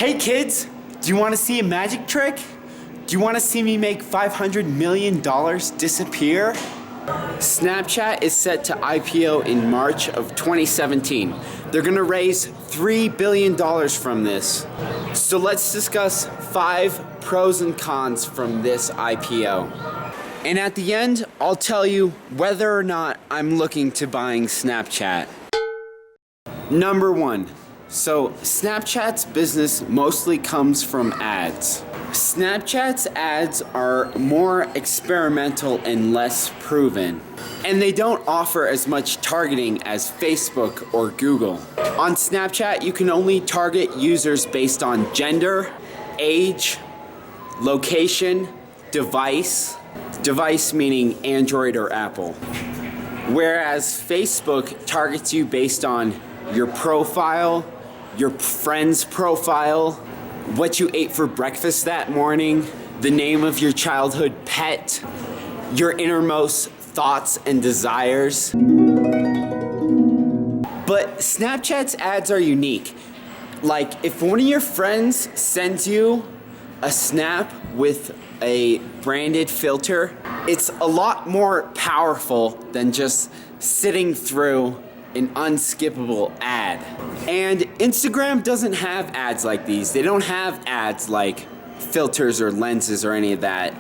Hey kids, do you want to see a magic trick? Do you want to see me make $500 million disappear? Snapchat is set to IPO in March of 2017. They're gonna raise $3 billion from this. So let's discuss 5 pros and cons from this IPO. And at the end, I'll tell you whether or not I'm looking to buying Snapchat. Number 1. So Snapchat's business mostly comes from ads. Snapchat's ads are more experimental and less proven. And they don't offer as much targeting as Facebook or Google. On Snapchat, you can only target users based on gender, age, location, device meaning Android or Apple. Whereas Facebook targets you based on your profile, your friend's profile, what you ate for breakfast that morning, the name of your childhood pet, your innermost thoughts and desires. But Snapchat's ads are unique. Like if one of your friends sends you a snap with a branded filter, it's a lot more powerful than just sitting through an unskippable ad. And Instagram doesn't have ads like these. They don't have ads like filters or lenses or any of that.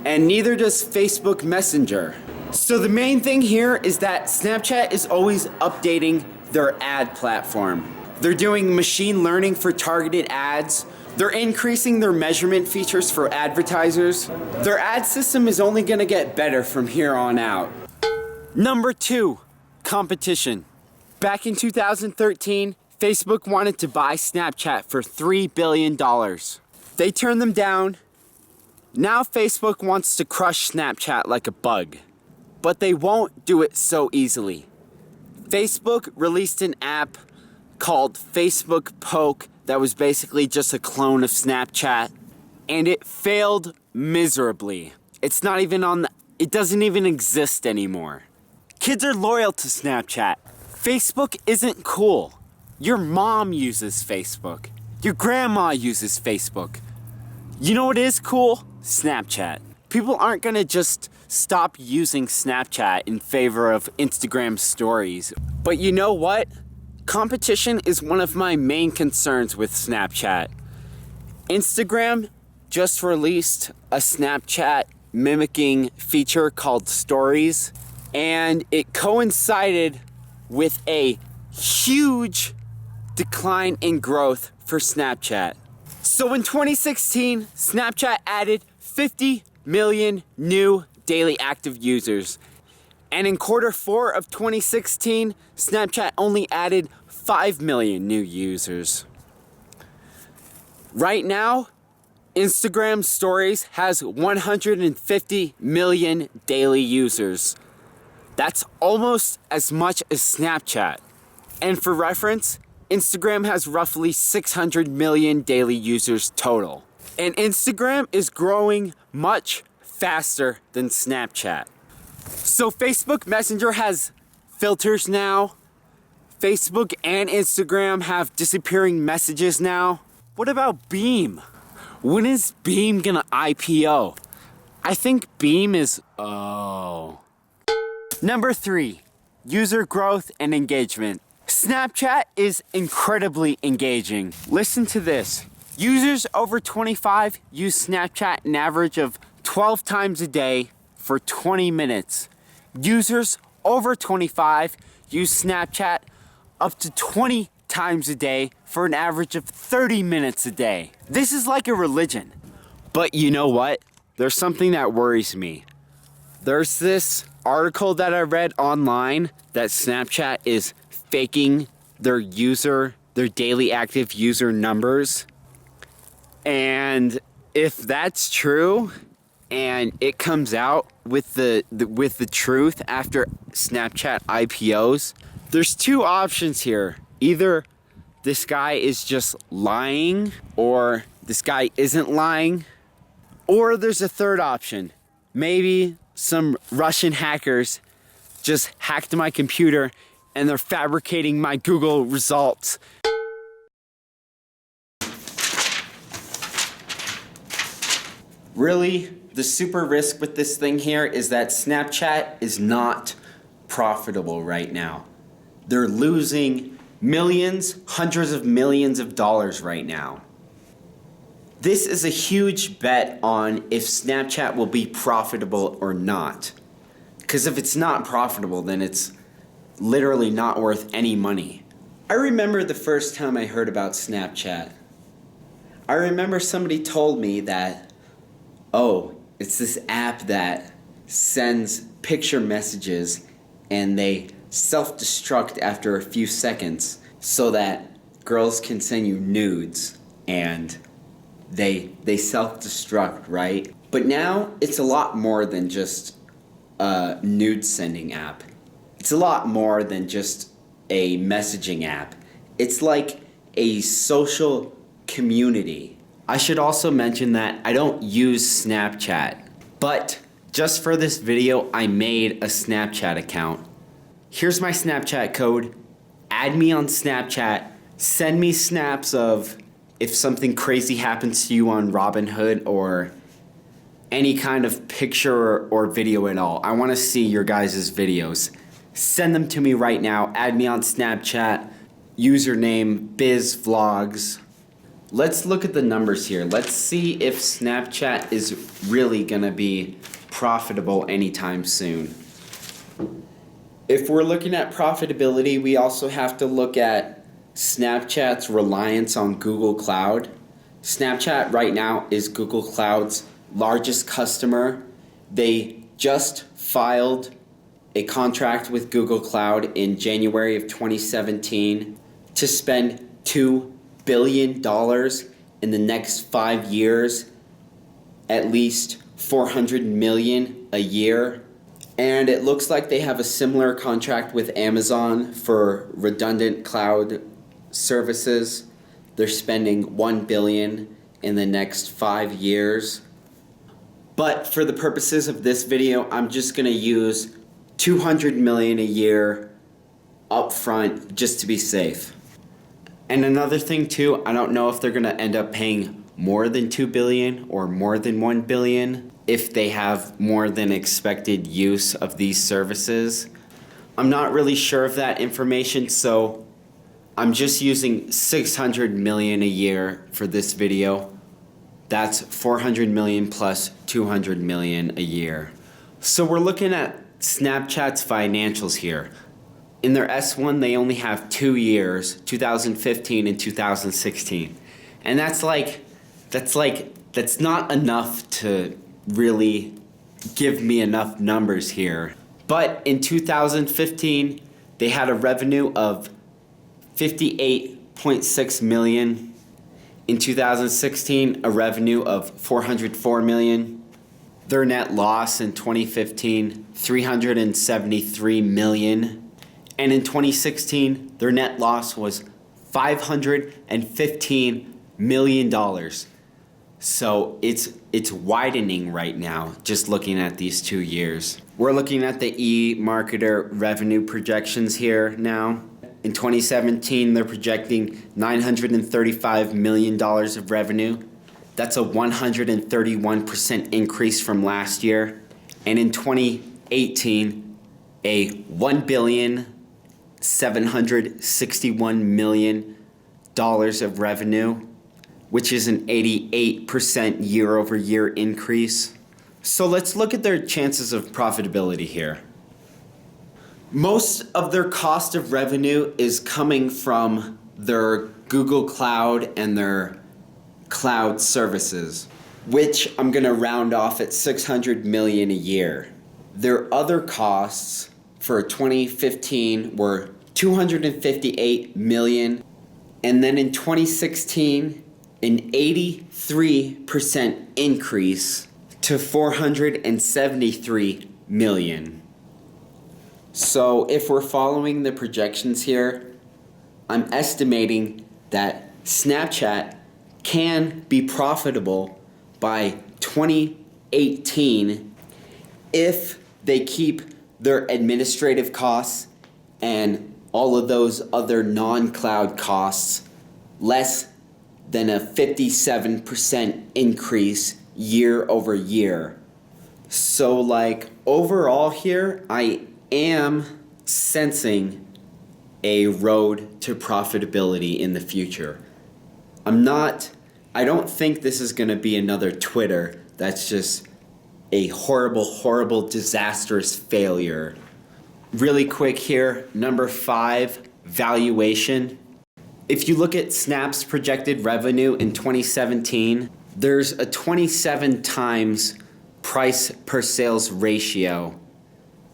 And neither does Facebook Messenger. So the main thing here is that Snapchat is always updating their ad platform. They're doing machine learning for targeted ads. They're increasing their measurement features for advertisers. Their ad system is only gonna get better from here on out. Number 2. Competition. Back in 2013, Facebook wanted to buy Snapchat for $3 billion. They turned them down. Now Facebook wants to crush Snapchat like a bug. But they won't do it so easily. Facebook released an app called Facebook Poke that was basically just a clone of Snapchat. And it failed miserably. It doesn't even exist anymore. Kids are loyal to Snapchat. Facebook isn't cool. Your mom uses Facebook. Your grandma uses Facebook. You know what is cool? Snapchat. People aren't gonna just stop using Snapchat in favor of Instagram stories. But you know what? Competition is one of my main concerns with Snapchat. Instagram just released a Snapchat mimicking feature called Stories. And it coincided with a huge decline in growth for Snapchat. So in 2016, Snapchat added 50 million new daily active users. And in Q4 of 2016, Snapchat only added 5 million new users. Right now, Instagram Stories has 150 million daily users. That's almost as much as Snapchat. And for reference, Instagram has roughly 600 million daily users total. And Instagram is growing much faster than Snapchat. So Facebook Messenger has filters now. Facebook and Instagram have disappearing messages now. What about Beam? When is Beam gonna IPO? I think Beam is, Number 3, user growth and engagement. Snapchat is incredibly engaging. Listen to this. Users over 25 use Snapchat an average of 12 times a day for 20 minutes. Users over 25 use Snapchat up to 20 times a day for an average of 30 minutes a day. This is like a religion. But you know what? There's something that worries me. There's this article that I read online that Snapchat is faking their daily active user numbers. And if that's true and it comes out with the truth after Snapchat IPOs, there's 2 options here. Either this guy is just lying or this guy isn't lying, or there's a third option. Maybe some Russian hackers just hacked my computer and they're fabricating my Google results. Really, the super risk with this thing here is that Snapchat is not profitable right now. They're losing millions, hundreds of millions of dollars right now. This is a huge bet on if Snapchat will be profitable or not. Because if it's not profitable, then it's literally not worth any money. I remember the first time I heard about Snapchat. I remember somebody told me that, oh, it's this app that sends picture messages and they self-destruct after a few seconds so that girls can send you nudes and they self-destruct, right? But now it's a lot more than just a nude sending app. It's a lot more than just a messaging app. It's like a social community. I should also mention that I don't use Snapchat, but just for this video, I made a Snapchat account. Here's my Snapchat code. Add me on Snapchat. Send me snaps of if something crazy happens to you on Robinhood or any kind of picture or video at all. I want to see your guys' videos. Send them to me right now. Add me on Snapchat. Username BizVlogs. Let's look at the numbers here. Let's see if Snapchat is really gonna be profitable anytime soon. If we're looking at profitability, we also have to look at Snapchat's reliance on Google Cloud. Snapchat right now is Google Cloud's largest customer. They just filed a contract with Google Cloud in January of 2017 to spend $2 billion in the next 5 years, at least $400 million a year. And it looks like they have a similar contract with Amazon for redundant cloud services. They're spending $1 billion in the next 5 years. But for the purposes of this video, I'm just gonna use $200 million a year upfront just to be safe. And another thing too, I don't know if they're gonna end up paying more than $2 billion or more than $1 billion if they have more than expected use of these services. I'm not really sure of that information, so I'm just using $600 million a year for this video. That's $400 million plus $200 million a year. So we're looking at Snapchat's financials here. In their S1, they only have 2 years, 2015 and 2016. And that's not enough to really give me enough numbers here. But in 2015, they had a revenue of $58.6 million. In 2016, a revenue of $404 million. Their net loss in 2015, $373 million. And in 2016, their net loss was $515 million. So it's widening right now, just looking at these 2 years. We're looking at the eMarketer revenue projections here now. In 2017, they're projecting $935 million of revenue. That's a 131% increase from last year. And in 2018, a $1,761 million of revenue, which is an 88% year-over-year increase. So let's look at their chances of profitability here. Most of their cost of revenue is coming from their Google Cloud and their cloud services, which I'm gonna round off at $600 million a year. Their other costs for 2015 were $258 million, and then in 2016, an 83% increase to $473 million. So if we're following the projections here, I'm estimating that Snapchat can be profitable by 2018 if they keep their administrative costs and all of those other non-cloud costs less than a 57% increase year over year. So like overall here, I am sensing a road to profitability in the future. I don't think this is gonna be another Twitter that's just a horrible, horrible, disastrous failure. Really quick here, number 5, valuation. If you look at Snap's projected revenue in 2017, there's a 27 times price per sales ratio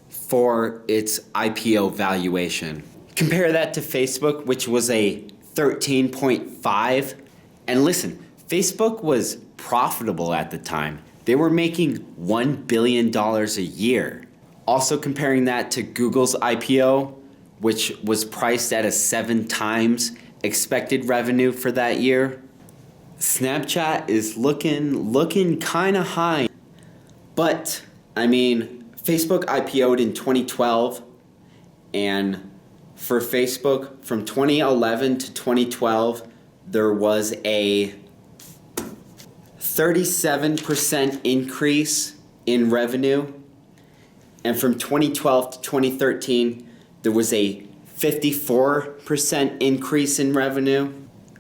for its IPO valuation. Compare that to Facebook, which was a 13.5. And listen, Facebook was profitable at the time. They were making $1 billion a year. Also comparing that to Google's IPO, which was priced at a 7 times expected revenue for that year. Snapchat is looking kind of high. But, I mean, Facebook IPO'd in 2012, and for Facebook from 2011 to 2012, there was a 37% increase in revenue. And from 2012 to 2013, there was a 54% increase in revenue.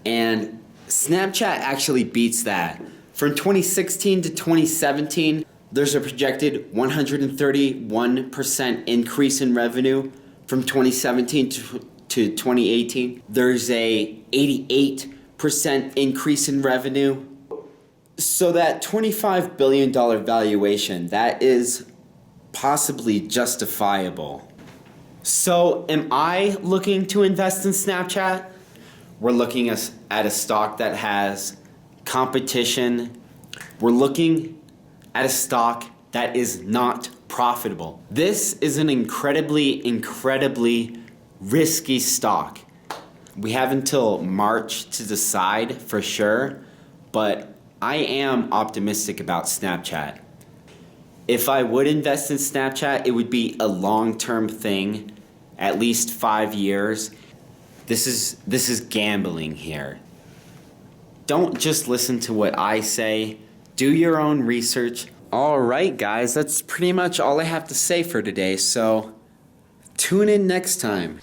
And Snapchat actually beats that. From 2016 to 2017, there's a projected 131% increase in revenue. From 2017 to 2018, there's a 88% increase in revenue. So that $25 billion valuation, that is possibly justifiable. So am I looking to invest in Snapchat? We're looking at a stock that has competition. We're looking at a stock that is not profitable. This is an incredibly risky stock. We have until March to decide for sure, but I am optimistic about Snapchat. If I would invest in Snapchat, it would be a long-term thing, at least 5 years. This is gambling here. Don't just listen to what I say. Do your own research. All right, guys, that's pretty much all I have to say for today. So tune in next time.